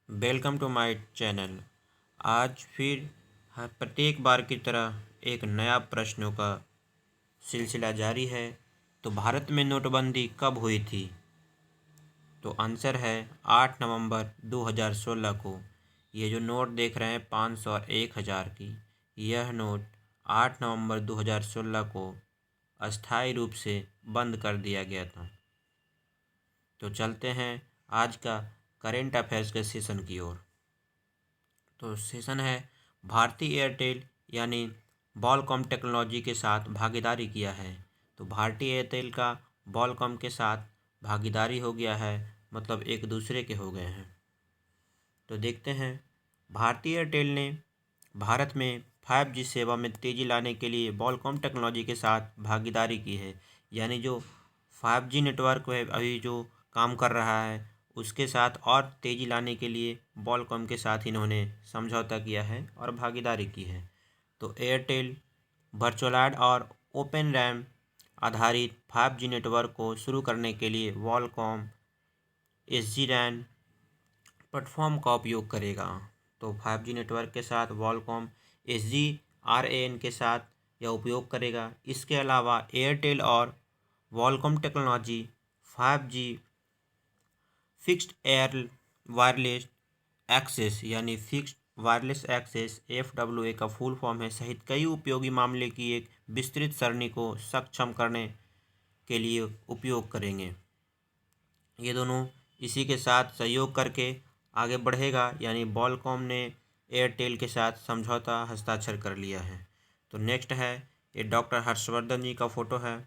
Welcome to my channel. आज फिर प्रत्येक बार की तरह एक नया प्रश्नों का सिलसिला जारी है। तो भारत में नोटबंदी कब हुई थी? तो आंसर है 8 नवंबर 2016 को। ये जो नोट देख रहे हैं 500 और 1000 की, यह नोट 8 नवंबर 2016 को अस्थायी रूप से बंद कर दिया गया था। तो चलते हैं आज का करेंट अफेयर्स के सेशन की ओर। तो सेशन है भारतीय एयरटेल यानी बॉलकॉम टेक्नोलॉजी के साथ भागीदारी किया है। तो भारतीय एयरटेल का बॉलकॉम के साथ भागीदारी हो गया है, मतलब एक दूसरे के हो गए हैं। तो देखते हैं, भारतीय एयरटेल ने भारत में 5G सेवा में तेज़ी लाने के लिए बॉलकॉम टेक्नोलॉजी के साथ भागीदारी की है। यानी जो 5G नेटवर्क है अभी जो काम कर रहा है, उसके साथ और तेज़ी लाने के लिए बॉलकॉम के साथ इन्होंने समझौता किया है और भागीदारी की है। तो एयरटेल वर्चुअलैड और ओपन रैम आधारित 5G नेटवर्क को शुरू करने के लिए वॉलकॉम SG-RAN प्लेटफॉर्म का उपयोग करेगा। तो 5G नेटवर्क के साथ वॉलकॉम SG-RAN के साथ यह उपयोग करेगा। इसके अलावा एयरटेल और Qualcomm technology 5G fixed air wireless access यानी फिक्स्ड वायरलेस एक्सेस FWA का फुल फॉर्म है, सहित कई उपयोगी मामले की एक विस्तृत सरणी को सक्षम करने के लिए उपयोग करेंगे। ये दोनों इसी के साथ सहयोग करके आगे बढ़ेगा। यानी बॉलकॉम ने एयरटेल के साथ समझौता हस्ताक्षर कर लिया है। तो नेक्स्ट है, ये डॉक्टर हर्षवर्धन जी का फोटो है।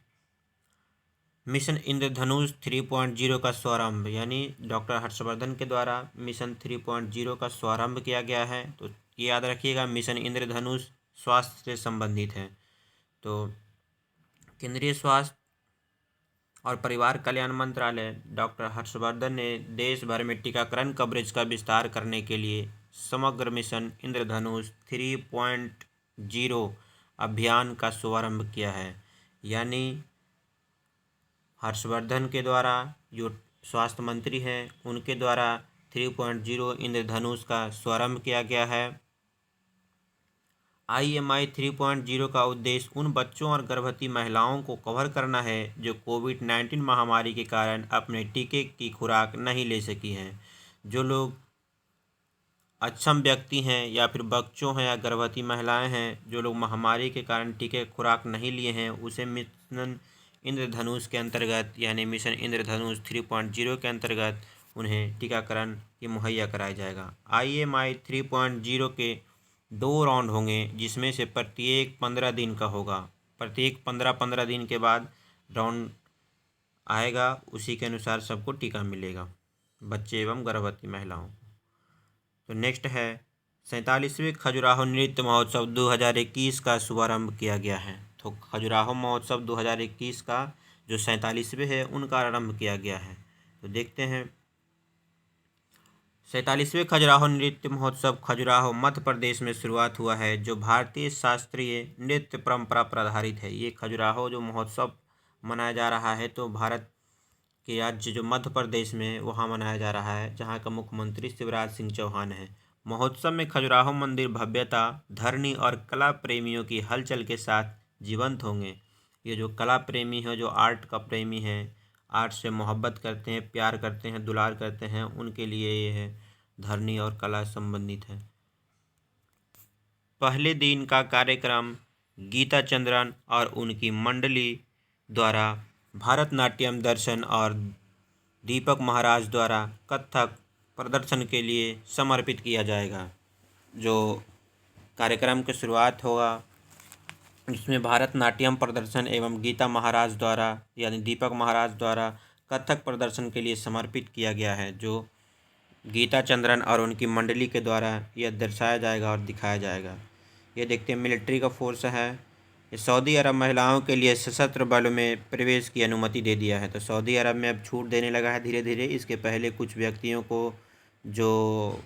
मिशन इंद्रधनुष 3.0 का शुभारंभ, यानी डॉक्टर हर्षवर्धन के द्वारा मिशन 3.0 का शुभारंभ किया गया है। तो ये याद रखिएगा, मिशन इंद्रधनुष स्वास्थ्य से संबंधित है। तो केंद्रीय स्वास्थ्य और परिवार कल्याण मंत्रालय डॉक्टर हर्षवर्धन ने देश भर में टीकाकरण कवरेज का विस्तार करने के लिए समग्र मिशन इंद्रधनुष 3.0 अभियान का शुभारंभ किया है। यानी हर्षवर्धन के द्वारा, जो स्वास्थ्य मंत्री हैं, उनके द्वारा 3.0 इंद्रधनुष का शुभारंभ किया गया है। IMI 3.0 का उद्देश्य उन बच्चों और गर्भवती महिलाओं को कवर करना है जो कोविड-19 महामारी के कारण अपने टीके की खुराक नहीं ले सकी हैं। जो लोग अक्षम व्यक्ति हैं या फिर बच्चों हैं या गर्भवती महिलाएं हैं, जो लोग महामारी के कारण टीके की खुराक नहीं लिए हैं, उसे मिशन इंद्रधनुष के अंतर्गत यानी मिशन इंद्रधनुष 3.0 के अंतर्गत उन्हें टीकाकरण ये मुहैया कराया जाएगा। IMI 3.0 के 2 राउंड होंगे, जिसमें से प्रत्येक 15 दिन का होगा। प्रत्येक 15 दिन के बाद राउंड आएगा, उसी के अनुसार सबको टीका मिलेगा, बच्चे एवं गर्भवती महिलाओं को। तो नेक्स्ट है, 47वें खजुराहो नृत्य महोत्सव 2021 का शुभारंभ किया गया है। तो खजुराहो महोत्सव 2021 का जो 47वें है, उनका आरंभ किया गया है। तो देखते हैं, 47वें खजुराहो नृत्य महोत्सव खजुराहो मध्य प्रदेश में शुरुआत हुआ है, जो भारतीय शास्त्रीय नृत्य परंपरा पर आधारित है। ये खजुराहो जो महोत्सव मनाया जा रहा है, तो भारत के राज्य जो मध्य प्रदेश में वहाँ मनाया जा रहा है, जहाँ का मुख्यमंत्री शिवराज सिंह चौहान है। महोत्सव में खजुराहो मंदिर भव्यता, धरनी और कला प्रेमियों की हलचल के साथ जीवंत होंगे। ये जो कला प्रेमी है, जो आर्ट का प्रेमी है, आर्ट से मोहब्बत करते हैं, प्यार करते हैं, दुलार करते हैं, उनके लिए ये है धरनी और कला संबंधित है। पहले दिन का कार्यक्रम गीता चंद्रन और उनकी मंडली द्वारा भारतनाट्यम दर्शन और दीपक महाराज द्वारा कथक प्रदर्शन के लिए समर्पित किया जाएगा। जो कार्यक्रम की शुरुआत होगा, इसमें भारतनाट्यम प्रदर्शन एवं गीता महाराज द्वारा यानी दीपक महाराज द्वारा कथक प्रदर्शन के लिए समर्पित किया गया है, जो गीता चंद्रन और उनकी मंडली के द्वारा यह दर्शाया जाएगा और दिखाया जाएगा। ये देखते हैं, मिलिट्री का फोर्स है। ये सऊदी अरब महिलाओं के लिए सशस्त्र बलों में प्रवेश की अनुमति दे दिया है। तो सऊदी अरब में अब छूट देने लगा है धीरे धीरे। इसके पहले कुछ व्यक्तियों को जो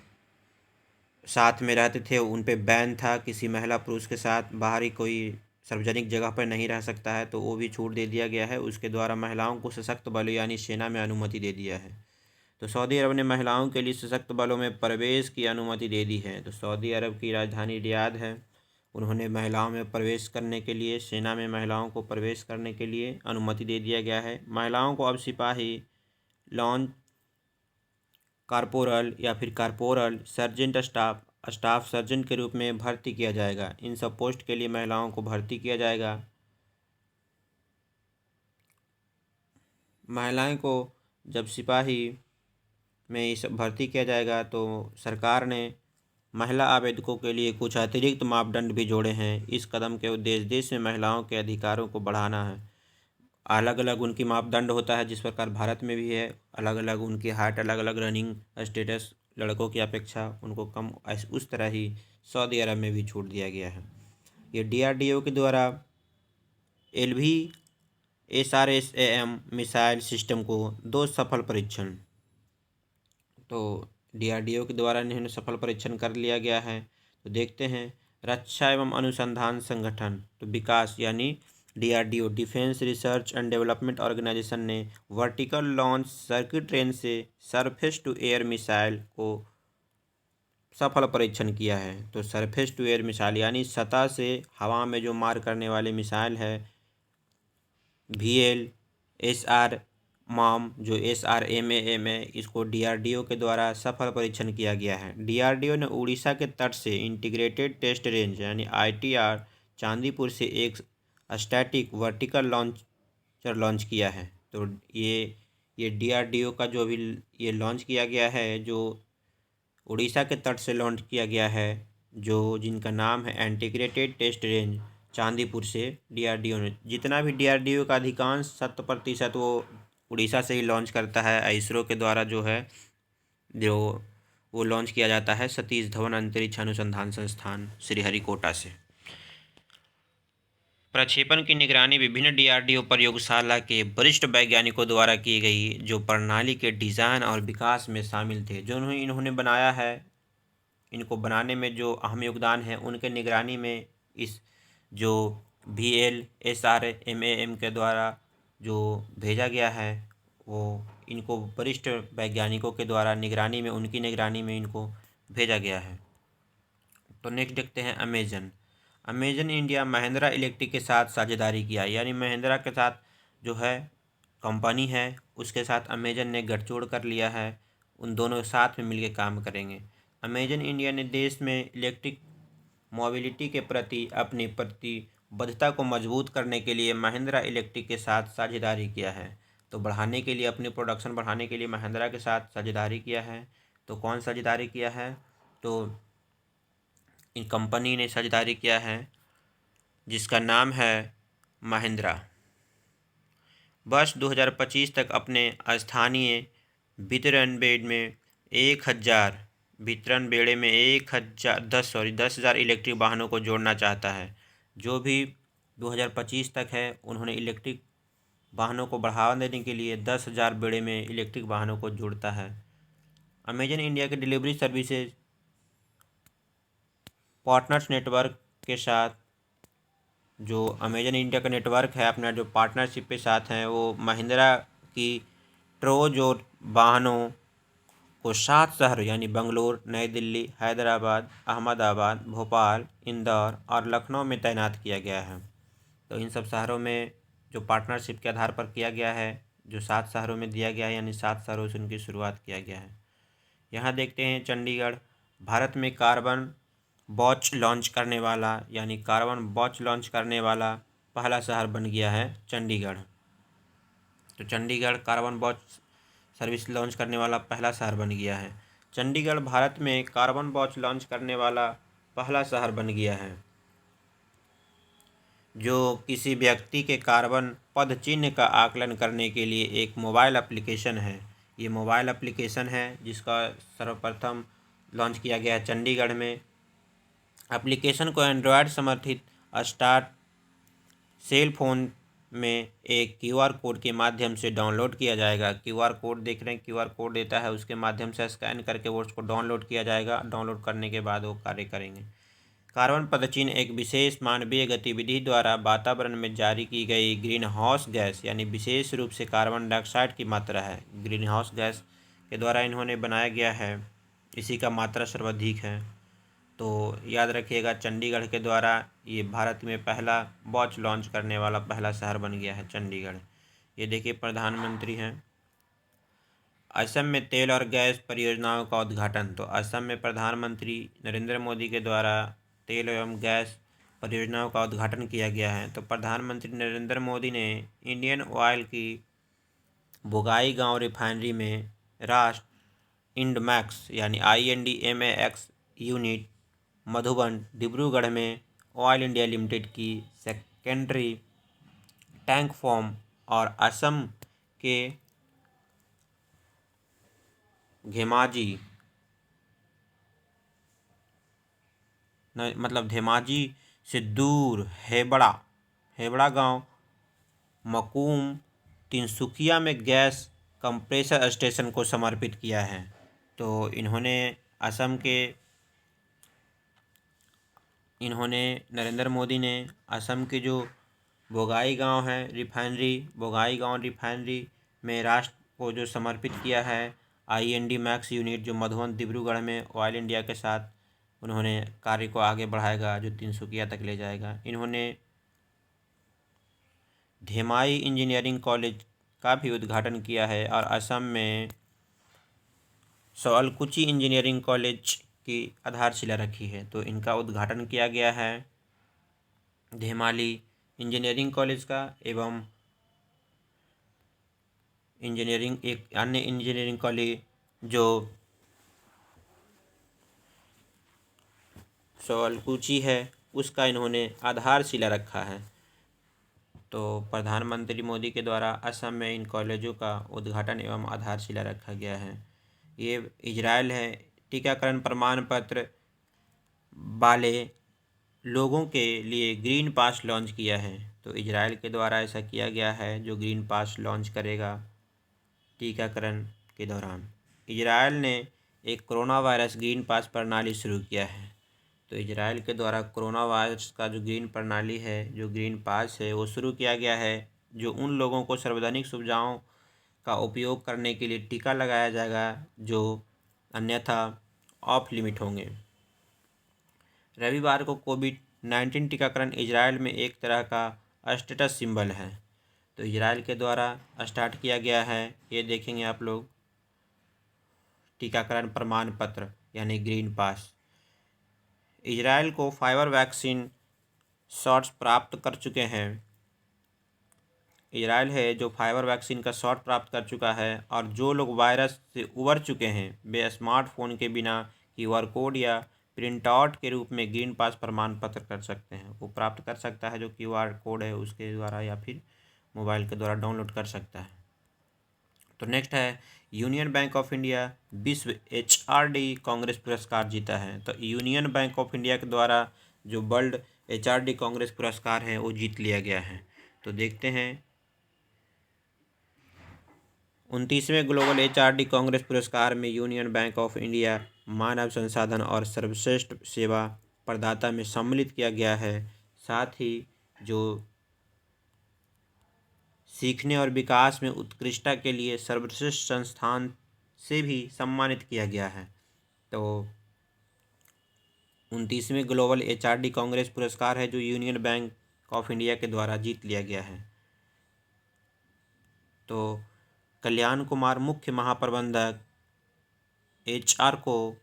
साथ में रहते थे उन पे बैन था, किसी महिला पुरुष के साथ बाहरी कोई सार्वजनिक जगह पर नहीं रह सकता है, तो वो भी छूट दे दिया गया है। उसके द्वारा महिलाओं को सशक्त बलों यानी सेना में अनुमति दे दिया है। तो सऊदी अरब ने महिलाओं के लिए सशक्त बलों में प्रवेश की अनुमति दे दी है। तो सऊदी अरब की राजधानी रियाद है, उन्होंने महिलाओं में प्रवेश करने के लिए, सेना में महिलाओं को प्रवेश करने के लिए अनुमति दे दिया गया है। महिलाओं को अब सिपाही, लॉन्च कारपोरल या फिर कारपोरल, सर्जेंट स्टाफ सर्जेंट के रूप में भर्ती किया जाएगा। इन सब पोस्ट के लिए महिलाओं को भर्ती किया जाएगा। महिलाएं को जब सिपाही में इस भर्ती किया जाएगा तो सरकार ने महिला आवेदकों के लिए कुछ अतिरिक्त मापदंड भी जोड़े हैं। इस कदम के उद्देश्य देश में महिलाओं के अधिकारों को बढ़ाना है। अलग अलग उनकी मापदंड होता है, जिस प्रकार भारत में भी है। अलग अलग उनकी हाइट, अलग अलग रनिंग स्टेटस लड़कों की अपेक्षा उनको कम, उस तरह ही सऊदी अरब में भी छूट दिया गया है। ये DRDO के द्वारा LV-SRSAM मिसाइल सिस्टम को 2 सफल परीक्षण, तो DRDO के द्वारा इन्हें सफल परीक्षण कर लिया गया है। तो देखते हैं, रक्षा एवं अनुसंधान संगठन, तो विकास यानी DRDO, defence research and development organisation ने वर्टिकल लॉन्च सर्किट रेंज से सरफेस टू एयर मिसाइल को सफल परीक्षण किया है। तो सरफेस टू एयर मिसाइल यानी सतह से हवा में जो मार करने वाले मिसाइल है, VLSR मॉम जो SRMAM है, इसको DRDO के द्वारा सफल परीक्षण किया गया है। DRDO ने उड़ीसा के तट से इंटीग्रेटेड टेस्ट रेंज यानी ITR चांदीपुर से एक स्टैटिक वर्टिकल लॉन्चर लॉन्च किया है। तो ये DRDO का जो भी ये लॉन्च किया गया है, जो उड़ीसा के तट से लॉन्च किया गया है, जो जिनका नाम है इंटीग्रेटेड टेस्ट रेंज चांदीपुर से, DRDO ने जितना भी DRDO का अधिकांश 70% वो उड़ीसा से ही लॉन्च करता है। इसरो के द्वारा जो है जो वो लॉन्च किया जाता है सतीश धवन अंतरिक्ष अनुसंधान संस्थान श्रीहरिकोटा से। प्रक्षेपण की निगरानी विभिन्न DRDO प्रयोगशाला के वरिष्ठ वैज्ञानिकों द्वारा की गई, जो प्रणाली के डिज़ाइन और विकास में शामिल थे। जो इन्होंने बनाया है, इनको बनाने में जो अहम योगदान है, उनके निगरानी में इस जो VLSRMAM के द्वारा जो भेजा गया है, वो इनको वरिष्ठ वैज्ञानिकों के द्वारा निगरानी में, उनकी निगरानी में इनको भेजा गया है। तो नेक्स्ट देखते हैं अमेजन इंडिया महिंद्रा इलेक्ट्रिक के साथ साझेदारी किया, यानी महिंद्रा के साथ जो है कंपनी है, उसके साथ अमेजन ने गठजोड़ कर लिया है। उन दोनों साथ में मिलकर काम करेंगे। अमेजन इंडिया ने देश में इलेक्ट्रिक मोबिलिटी के प्रति अपनी प्रतिबद्धता को मजबूत करने के लिए महिंद्रा इलेक्ट्रिक के साथ साझेदारी किया है। तो बढ़ाने के लिए, अपनी प्रोडक्शन बढ़ाने के लिए महिंद्रा के साथ साझेदारी किया है। तो कौन साझेदारी किया है? तो इन कंपनी ने साझेदारी किया है जिसका नाम है महिंद्रा। वर्ष 2025 तक अपने स्थानीय वितरण बेड़ में 1000 वितरण बेड़े में 10,000 इलेक्ट्रिक वाहनों को जोड़ना चाहता है। जो भी 2025 तक है, उन्होंने इलेक्ट्रिक वाहनों को बढ़ावा देने के लिए 10,000 बेड़े में इलेक्ट्रिक वाहनों को जोड़ता है। अमेजन इंडिया के डिलीवरी सर्विसेज पार्टनर्स नेटवर्क के साथ, जो अमेजन इंडिया का नेटवर्क है, अपना जो पार्टनरशिप के साथ हैं, वो महिंद्रा की ट्रोजोर वाहनों को 7 शहर यानी बंगलोर, नई दिल्ली, हैदराबाद, अहमदाबाद, भोपाल, इंदौर और लखनऊ में तैनात किया गया है। तो इन सब शहरों में जो पार्टनरशिप के आधार पर किया गया है, जो 7 शहरों में दिया गया है, यानी 7 शहरों से उनकी शुरुआत किया गया है। यहाँ देखते हैं चंडीगढ़ भारत में कार्बन वॉच लॉन्च करने वाला, यानी कार्बन वॉच लॉन्च करने वाला पहला शहर बन गया है चंडीगढ़। तो Chandigarh carbon watch service launch करने वाला पहला शहर बन गया है। चंडीगढ़ भारत में कार्बन वॉच लॉन्च करने वाला पहला शहर बन गया है, जो किसी व्यक्ति के कार्बन पद चिन्ह का आकलन करने के लिए एक मोबाइल एप्लीकेशन है। ये मोबाइल एप्लीकेशन है जिसका सर्वप्रथम लॉन्च किया गया है चंडीगढ़ में। एप्लीकेशन को एंड्रॉयड समर्थित स्टार्ट सेल फोन में एक QR कोड के माध्यम से डाउनलोड किया जाएगा। QR कोड देख रहे हैं, QR कोड देता है, उसके माध्यम से स्कैन करके वो उसको डाउनलोड किया जाएगा। डाउनलोड करने के बाद वो कार्य करेंगे। कार्बन पदचिन्ह एक विशेष मानवीय गतिविधि द्वारा वातावरण में जारी की गई ग्रीन हाउस गैस, यानी विशेष रूप से कार्बन डाइऑक्साइड की मात्रा है। ग्रीन हाउस गैस के द्वारा इन्होंने बनाया गया है, इसी का मात्रा सर्वाधिक है। तो याद रखिएगा, चंडीगढ़ के द्वारा ये भारत में पहला वॉच लॉन्च करने वाला पहला शहर बन गया है चंडीगढ़। ये देखिए प्रधानमंत्री हैं। असम में तेल और गैस परियोजनाओं का उद्घाटन। तो असम में प्रधानमंत्री नरेंद्र मोदी के द्वारा तेल एवं गैस परियोजनाओं का उद्घाटन किया गया है। तो प्रधानमंत्री नरेंद्र मोदी ने इंडियन ऑयल की बोंगाईगांव रिफाइनरी में राष्ट्र इंडमैक्स यानी INDMAX यूनिट, मधुबन डिब्रूगढ़ में ऑयल इंडिया लिमिटेड की सेकेंडरी टैंक फार्म और असम के धेमाजी से दूर हेबड़ा गांव मकूम तिनसुकिया में गैस कंप्रेसर स्टेशन को समर्पित किया है। तो नरेंद्र मोदी ने असम की जो बोंगाईगांव रिफाइनरी में राष्ट्र को जो समर्पित किया है INDMAX यूनिट, जो मधुबन डिब्रूगढ़ में ऑयल इंडिया के साथ उन्होंने कार्य को आगे बढ़ाएगा, जो तिनसुकिया तक ले जाएगा। इन्होंने धेमाजी इंजीनियरिंग कॉलेज का भी उद्घाटन किया है और असम में सवालकुची इंजीनियरिंग कॉलेज की आधारशिला रखी है। तो इनका उद्घाटन किया गया है धेमाली इंजीनियरिंग कॉलेज का, एवं एक अन्य इंजीनियरिंग कॉलेज जो सवालकुची है उसका इन्होंने आधारशिला रखा है। तो प्रधानमंत्री मोदी के द्वारा असम में इन कॉलेजों का उद्घाटन एवं आधारशिला रखा गया है। ये इजराइल है, टीकाकरण प्रमाण पत्र वाले लोगों के लिए ग्रीन पास लॉन्च किया है। तो इजराइल के द्वारा ऐसा किया गया है, जो ग्रीन पास लॉन्च करेगा टीकाकरण के दौरान। इजराइल ने एक कोरोना वायरस ग्रीन पास प्रणाली शुरू किया है। तो इजराइल के द्वारा कोरोना वायरस का जो ग्रीन प्रणाली है, जो ग्रीन पास है, वो शुरू किया गया है, जो उन लोगों को सार्वजनिक सुविधाओं का उपयोग करने के लिए टीका लगाया जाएगा जो अन्यथा ऑफ लिमिट होंगे। रविवार को कोविड-19 टीकाकरण इजराइल में एक तरह का स्टेटस सिंबल है। तो इजराइल के द्वारा स्टार्ट किया गया है, ये देखेंगे आप लोग, टीकाकरण प्रमाण पत्र यानी ग्रीन पास। इजराइल को फाइवर वैक्सीन शॉट्स प्राप्त कर चुके हैं। इजराइल है जो फाइवर वैक्सीन का शॉट प्राप्त कर चुका है, और जो लोग वायरस से उबर चुके हैं वे स्मार्टफोन के बिना QR कोड या प्रिंट आउट के रूप में ग्रीन पास प्रमाण पत्र कर सकते हैं। वो प्राप्त कर सकता है जो QR कोड है उसके द्वारा, या फिर मोबाइल के द्वारा डाउनलोड कर सकता है। तो नेक्स्ट है, यूनियन बैंक ऑफ इंडिया विश्व HRD कांग्रेस पुरस्कार जीता है। तो यूनियन बैंक ऑफ इंडिया के द्वारा जो वर्ल्ड HRD कांग्रेस पुरस्कार है वो जीत लिया गया है। तो देखते हैं, 29वें ग्लोबल HRD कांग्रेस पुरस्कार में यूनियन बैंक ऑफ इंडिया मानव संसाधन और सर्वश्रेष्ठ सेवा प्रदाता में सम्मिलित किया गया है। साथ ही जो सीखने और विकास में उत्कृष्टता के लिए सर्वश्रेष्ठ संस्थान से भी सम्मानित किया गया है। तो 29वें ग्लोबल HRD कांग्रेस पुरस्कार है जो यूनियन बैंक ऑफ इंडिया के द्वारा जीत लिया गया है। तो कल्याण कुमार मुख्य महाप्रबंधक HR को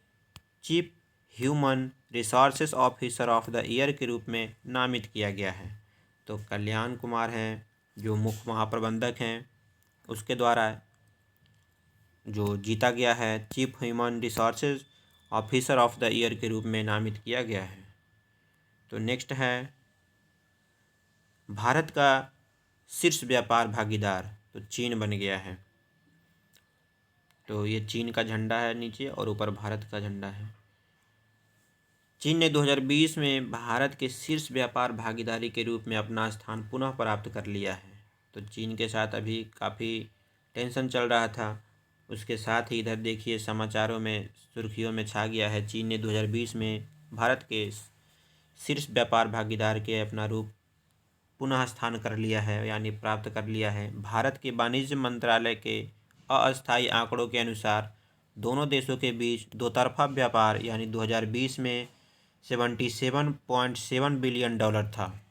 chief human resources officer of the year के रूप में नामित किया गया है। तो कल्याण कुमार हैं जो मुख्य महाप्रबंधक हैं, उसके द्वारा जो जीता गया है chief human resources officer of the year के रूप में नामित किया गया है। तो नेक्स्ट है, भारत का शीर्ष व्यापार भागीदार तो चीन बन गया है। तो ये चीन का झंडा है नीचे और ऊपर भारत का झंडा है। चीन ने 2020 में भारत के शीर्ष व्यापार भागीदारी के रूप में अपना स्थान पुनः प्राप्त कर लिया है। तो चीन के साथ अभी काफ़ी टेंशन चल रहा था, उसके साथ ही इधर देखिए समाचारों में सुर्खियों में छा गया है, चीन ने 2020 में भारत के शीर्ष व्यापार भागीदार के अपना रूप पुनः स्थान कर लिया है, यानी प्राप्त कर लिया है। भारत के वाणिज्य मंत्रालय के अस्थायी आंकड़ों के अनुसार दोनों देशों के बीच दोतरफा व्यापार यानी 2020 में $77.7 बिलियन था।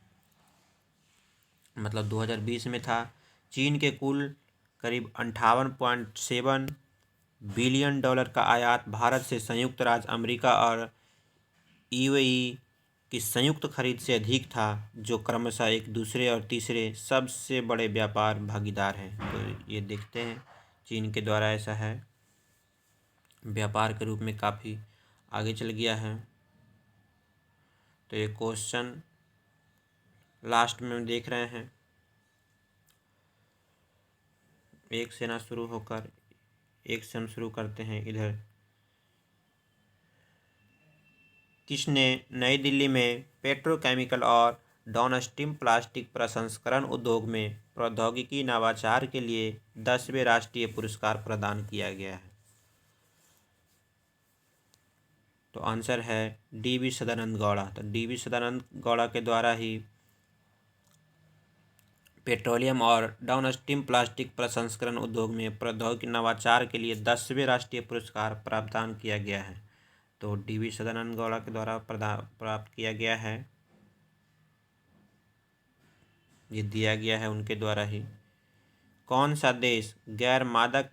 मतलब 2020 में था। चीन के कुल करीब 58.7 बिलियन डॉलर का आयात भारत से संयुक्त राज्य अमेरिका और यूएई की संयुक्त खरीद से अधिक था, जो क्रमशः एक दूसरे और तीसरे सबसे बड़े व्यापार भागीदार हैं। तो ये देखते हैं चीन के द्वारा ऐसा है, व्यापार के रूप में काफ़ी आगे चल गया है। तो ये क्वेश्चन लास्ट में देख रहे हैं, एक से ना शुरू होकर एक से हम शुरू करते हैं। इधर किसने नई दिल्ली में पेट्रोकेमिकल और डाउनस्ट्रीम प्लास्टिक प्रसंस्करण उद्योग में प्रौद्योगिकी नवाचार के लिए 10वें राष्ट्रीय पुरस्कार प्रदान किया गया है? तो आंसर है डी.वी. सदानंद गौड़ा। तो डी.वी. सदानंद गौड़ा के द्वारा ही पेट्रोलियम और डाउनस्ट्रीम प्लास्टिक प्रसंस्करण उद्योग में प्रौद्योगिकी नवाचार के लिए 10वें राष्ट्रीय पुरस्कार प्रदान किया गया है। तो डी.वी. सदानंद गौड़ा के द्वारा प्राप्त किया गया है, ये दिया गया है उनके द्वारा ही। कौन सा देश गैर मादक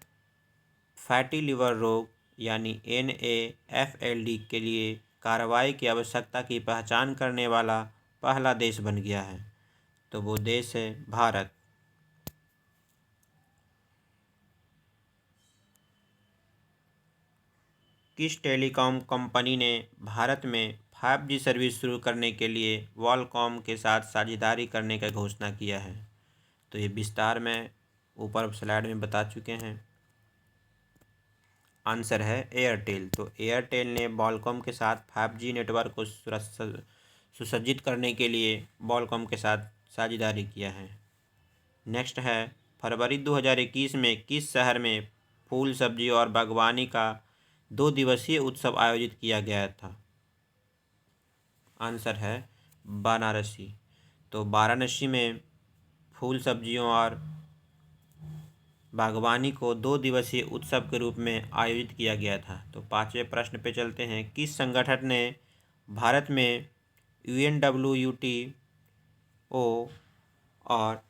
फैटी लिवर रोग यानी NAFLD के लिए कार्रवाई की आवश्यकता की पहचान करने वाला पहला देश बन गया है? तो वो देश है भारत। किस टेलीकॉम कंपनी ने भारत में 5G सर्विस शुरू करने के लिए वॉलकॉम के साथ साझेदारी करने का घोषणा किया है? तो ये विस्तार में ऊपर स्लाइड में बता चुके हैं। आंसर है एयरटेल। तो एयरटेल ने वॉलकॉम के साथ 5G नेटवर्क को सुसज्जित करने के लिए वॉलकॉम के साथ साझेदारी किया है। नेक्स्ट है, फरवरी 2021 में किस शहर में फूल सब्जी और बागवानी का 2 दिवसीय उत्सव आयोजित किया गया था? आंसर है वाराणसी। तो वाराणसी में फूल सब्जियों और बागवानी को 2 दिवसीय उत्सव के रूप में आयोजित किया गया था। तो 5वें प्रश्न पे चलते हैं। किस संगठन ने भारत में UNWTO और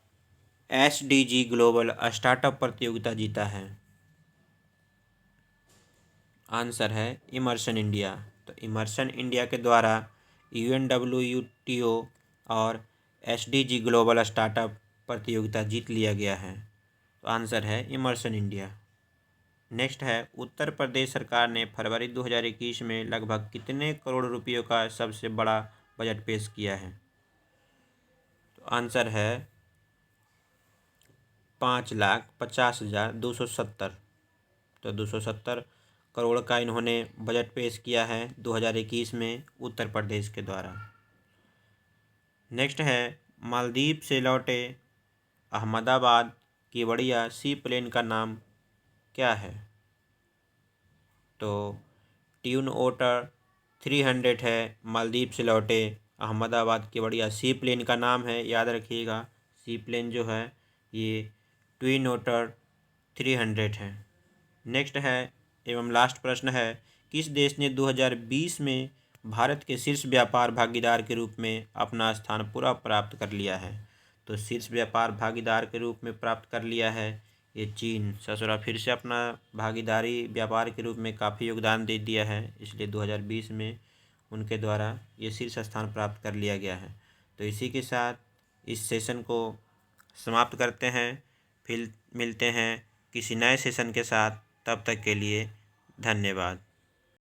SDG ग्लोबल स्टार्टअप प्रतियोगिता जीता है? आंसर है इमर्शन इंडिया। तो इमर्शन इंडिया के द्वारा UNWTO और SDG ग्लोबल स्टार्टअप प्रतियोगिता जीत लिया गया है। तो आंसर है इमर्शन इंडिया। नेक्स्ट है, उत्तर प्रदेश सरकार ने फरवरी 2021 में लगभग कितने करोड़ रुपयों का सबसे बड़ा बजट पेश किया है? तो आंसर है 5,50,270। तो 270 करोड़ का इन्होंने बजट पेश किया है 2021 में उत्तर प्रदेश के द्वारा। नेक्स्ट है, मालदीव से लौटे अहमदाबाद केवड़िया सी प्लेन का नाम क्या है? तो ट्यून ओटर 300 है मालदीव से लौटे अहमदाबाद केवड़िया सी प्लेन का नाम है। याद रखिएगा, सी प्लेन जो है ये ट्विन ओटर 300 है। नेक्स्ट है एवं लास्ट प्रश्न है, किस देश ने 2020 में भारत के शीर्ष व्यापार भागीदार के रूप में अपना स्थान पूरा प्राप्त कर लिया है? तो शीर्ष व्यापार भागीदार के रूप में प्राप्त कर लिया है ये चीन। ससुरा फिर से अपना भागीदारी व्यापार के रूप में काफ़ी योगदान दे दिया है, इसलिए 2020 में उनके द्वारा ये शीर्ष स्थान प्राप्त कर लिया गया है। तो इसी के साथ इस सेशन को समाप्त करते हैं। फिर मिलते हैं किसी नए सेशन के साथ, तब तक के लिए धन्यवाद।